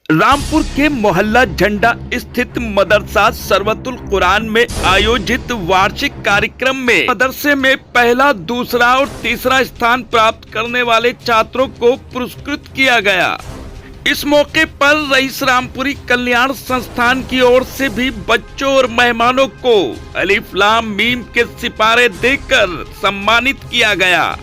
रामपुर के मोहल्ला झंडा स्थित मदरसा सरवतुल कुरान में आयोजित वार्षिक कार्यक्रम में मदरसे में पहला, दूसरा और तीसरा स्थान प्राप्त करने वाले छात्रों को पुरस्कृत किया गया। इस मौके पर रईस रामपुरी कल्याण संस्थान की ओर से भी बच्चों और मेहमानों को अलिफ लाम मीम के सिपारे देकर सम्मानित किया गया।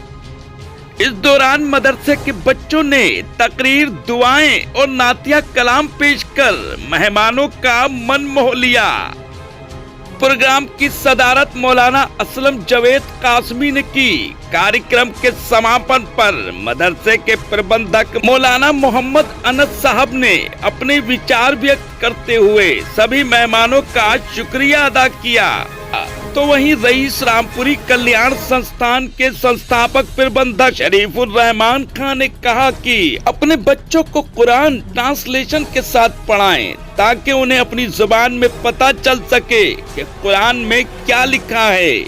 इस दौरान मदरसे के बच्चों ने तकरीर, दुआएं और नातिया कलाम पेश कर मेहमानों का मन मोह लिया। प्रोग्राम की सदारत मौलाना असलम जवेद कासमी ने की। कार्यक्रम के समापन पर मदरसे के प्रबंधक मौलाना मोहम्मद अनस साहब ने अपने विचार व्यक्त करते हुए सभी मेहमानों का शुक्रिया अदा किया। तो वहीं रईस रामपुरी कल्याण संस्थान के संस्थापक प्रबंधक शरीफुर रहमान खान ने कहा कि अपने बच्चों को कुरान ट्रांसलेशन के साथ पढ़ाएं ताकि उन्हें अपनी जुबान में पता चल सके कि कुरान में क्या लिखा है।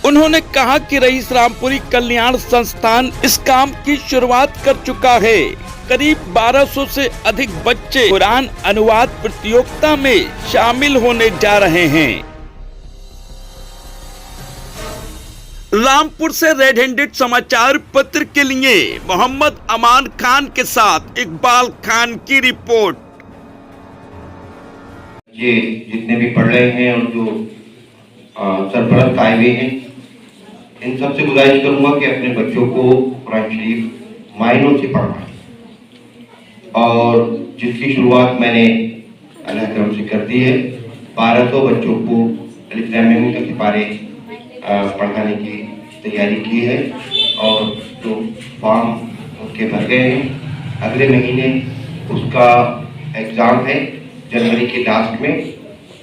उन्होंने कहा कि रईस रामपुरी कल्याण संस्थान इस काम की शुरुआत कर चुका है। करीब 1200 से अधिक बच्चे कुरान अनुवाद प्रतियोगिता में शामिल होने जा रहे हैं। रामपुर से रेड हैंडेड समाचार पत्र के लिए मोहम्मद अमान खान के साथ इकबाल खान की रिपोर्ट। ये जितने भी पढ़ रहे हैं और जो सरपरस्त आए हुए हैं, इन सबसे गुजारिश करूंगा कि अपने बच्चों को कुरान शरीफ मायनों से पढ़वाएं। और जिसकी शुरुआत मैंने अल्लाह करम से कर दी है। 1200 बच्चों को अलिफ लाम मीम के सिपारे पढ़ाने की तैयारी की है और जो फॉर्म उनके भर गए हैं। अगले महीने उसका एग्ज़ाम है जनवरी के लास्ट में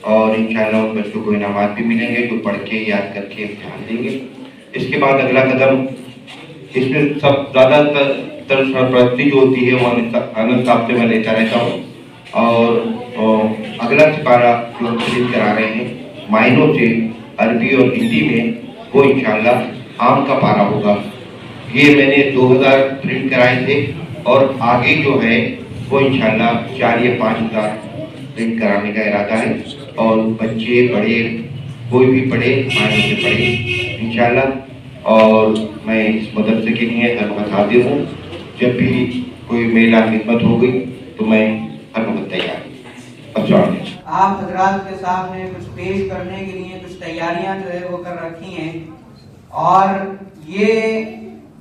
और इंशाल्लाह उन बच्चों को इनामात भी मिलेंगे जो पढ़ के याद करके इम्तिहान देंगे। इसके बाद अगला कदम, इसमें सब ज़्यादातर सरपरस्ती जो होती है वो आनंद साहब से मैं लेता रहता हूँ। और अगला सिपारा जो हम प्रिंट करा रहे हैं मायनों से अरबी और हिंदी में, वो इंशाल्लाह आम का पारा होगा। ये मैंने 2000 प्रिंट कराए थे और आगे जो है वो इंशाल्लाह 4 या 5 हज़ार प्रिंट कराने का इरादा है। और बच्चे बड़े कोई भी पढ़े मायनों से पढ़े इंशाल्लाह। और मैं इस मदरसे के लिए हर वक्त हाजिर हूँ। जब भी कोई मेला खिदमत हो गई तो मैं हर वक्त तैयार हूँ। आप हजरात के सामने कुछ पेश करने के लिए कुछ तैयारियां जो है वो कर रखी हैं। और ये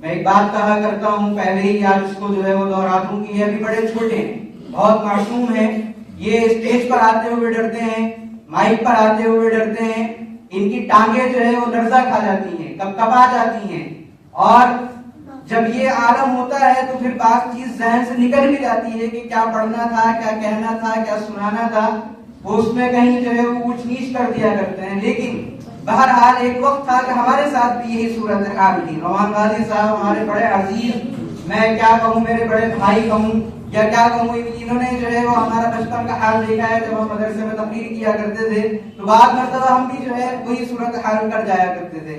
मैं एक बात कहा करता हूँ, पहले ही आज इसको जो है वो दोहरा दूं कि ये अभी बड़े छोटे हैं, बहुत मासूम हैं। ये स्टेज पर आते हुए डरते हैं, माइक पर आते हुए डरते हैं। इनकी टांगे जो है वो लर्जा खा जाती हैं, कपकपा जाती हैं। और जब ये आलम होता है तो फिर बात चीज जहन से निकल भी जाती है कि क्या पढ़ना था, क्या कहना था, क्या सुनाना था। वो उसमें कहीं जो है वो ऊंच नीच कर दिया करते हैं। लेकिन बहरहाल एक वक्त था कि हमारे साथ भी यही सूरत हाल थी। नौमान गाजी साहब हमारे बड़े अजीज, मैं क्या कहूँ, मेरे बड़े भाई कहूँ या क्या कहूँ, इन्होंने जो है वो हमारा बचपन का हाल देखा है। जब हम मदरसे में तकरीर किया करते थे तो बाद मरतबा हम भी जो है वही सूरत हाल कर जाया करते थे।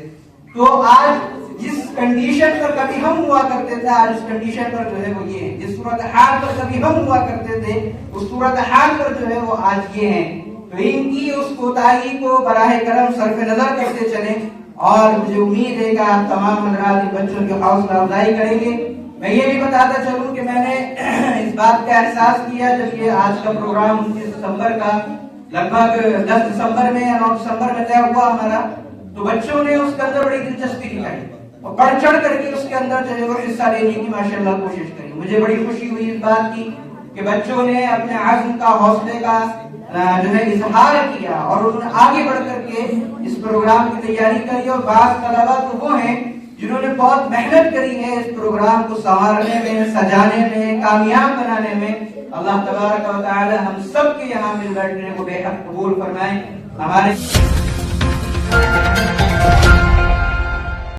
तो आज जिस कंडीशन पर कभी हम हुआ करते थे, आज उस कंडीशन पर जो है वो ये है। जिस सूरत हाल पर कभी हम हुआ करते थे उस सूरत हाल पर जो है वो आज ये है। तो इनकी उस कोताही को बराह करम सरफ नजर करते चले। और मुझे उम्मीद है कि आप तमाम हज़रात बच्चों की हौसला अफजाई करेंगे। मैं ये भी बताता चलूं कि मैंने इस बात का एहसास किया जब ये आज का प्रोग्राम 29 दिसंबर का लगभग 10 दिसंबर में या 9 दिसंबर में तय हुआ हमारा, तो बच्चों ने उसके अंदर बड़ी दिलचस्पी दिखाई और बढ़ चढ़ करके उसके अंदर जो है वो हिस्सा लेने की माशाल्लाह कोशिश करी। मुझे बड़ी खुशी हुई इस बात की कि बच्चों ने अपने आज़म का, हौसले का जो है इजहार किया और उन्होंने आगे बढ़ करके इस प्रोग्राम की तैयारी करी। और बात तलबा तो वो हैं जिन्होंने बहुत मेहनत करी है इस प्रोग्राम को संवारने में, सजाने में, कामयाब बनाने में। अल्लाह तबारक व तआला हम सब के यहाँ मिल बैठने को बेहद कबूल फरमाए। हमारे